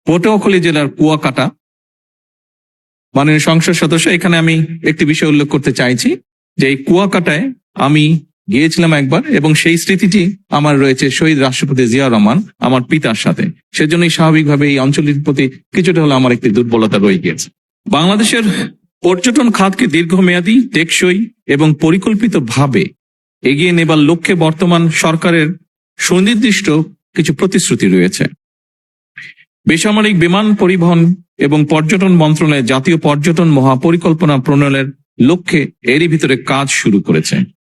পটুয়াখালী জেলার কুয়াকাটা। মাননীয় সংসদ সদস্য, এখানে আমি একটি বিষয় উল্লেখ করতে চাইছি যে এই কুয়াকাটায় আমি গিয়েছিলাম একবার, এবং সেই স্মৃতিটি আমার রয়েছে শহীদ রাষ্ট্রপতি জিয়া রহমান আমার পিতার সাথে। সেজন্যই স্বাভাবিকভাবে এই অঞ্চলের প্রতি কিছুটা হলে আমার একটি দুর্বলতা রয়ে গিয়েছে। বাংলাদেশের পর্যটন খাতকে দীর্ঘমেয়াদী, টেকসই এবং পরিকল্পিতভাবে এগিয়ে নেবার লক্ষ্যে বর্তমান সরকারের সুনির্দিষ্ট কিছু প্রতিশ্রুতি রয়েছে। বেসামরিক বিমান পরিবহন এবং পর্যটন মন্ত্রণালয় জাতীয় পর্যটন মহাপরিকল্পনা প্রণয়নের লক্ষ্যে এরই ভিতরে কাজ শুরু করেছে।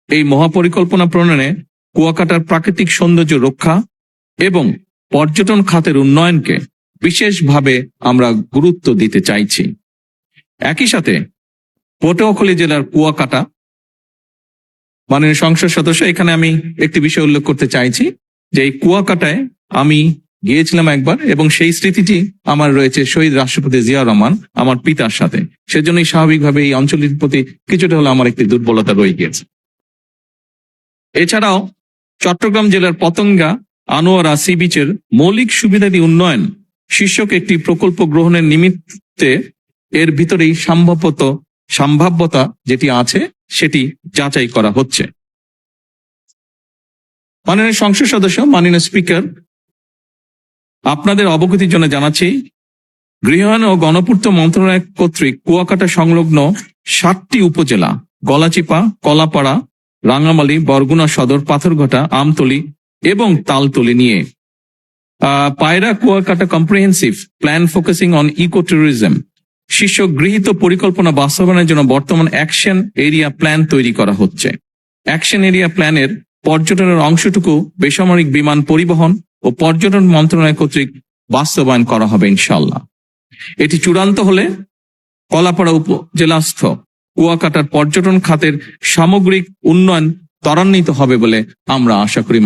এই মহাপরিকল্পনা প্রণয়নে কুয়াকাটার প্রাকৃতিক সৌন্দর্য রক্ষা এবং পর্যটন খাতের উন্নয়নকে বিশেষভাবে আমরা গুরুত্ব দিতে চাইছি। একই সাথে পটুয়াখালী জেলার কুয়াকাটা। মাননীয় সংসদ সদস্য, এখানে আমি একটি বিষয় উল্লেখ করতে চাইছি যে এই কুয়াকাটায় আমি গিয়েছিলাম একবার, এবং সেই স্মৃতিটি আমার রয়েছে শহীদ রাষ্ট্রপতি জিয়া রহমান আমার পিতার সাথে। সেজন্যই স্বাভাবিকভাবে এই অঞ্চলের প্রতি কিছুটা হলে আমার একটি দুর্বলতা রয়ে গিয়েছে। এছাড়াও চট্টগ্রাম জেলার পতেঙ্গা আনোয়ারা সি বিচের মৌলিক সুবিধাদি উন্নয়ন শীর্ষক একটি প্রকল্প গ্রহণের নিমিত্তে এর ভিতরেই সম্ভাব্যতা যেটি আছে সেটি যাচাই করা হচ্ছে। মাননীয় সংসদ সদস্য, মাননীয় স্পিকার, আপনাদের অবগতির জন্য জানাচ্ছি, গৃহায়ন ও গণপূর্ত মন্ত্রণালয় কর্তৃক কুয়াকাটা সংলগ্ন 7টি উপজেলা গলাচিপা, কলাপাড়া, রাঙ্গামালী, বরগুনা সদর, পাথরঘাটা, আমতলী এবং তালতলী নিয়ে Payra Kuakata comprehensive plan focusing on eco tourism শীর্ষক গৃহীত পরিকল্পনা বাস্তবায়নের জন্য বর্তমান অ্যাকশন এরিয়া প্ল্যান তৈরি করা হচ্ছে। অ্যাকশন এরিয়া প্ল্যানের পর্যটনের অংশটুকু বেসামরিক বিমান পরিবহন ও পর্যটন মন্ত্রণালয় কর্তৃক বাস্তবায়ন করা হবে ইনশাল্লাহ। এটি চূড়ান্ত হলে কলাপাড়া উপজেলাস্থ কুয়াকাটার পর্যটন খাতের সামগ্রিক উন্নয়ন ত্বরান্বিত হবে বলে আমরা আশা করি।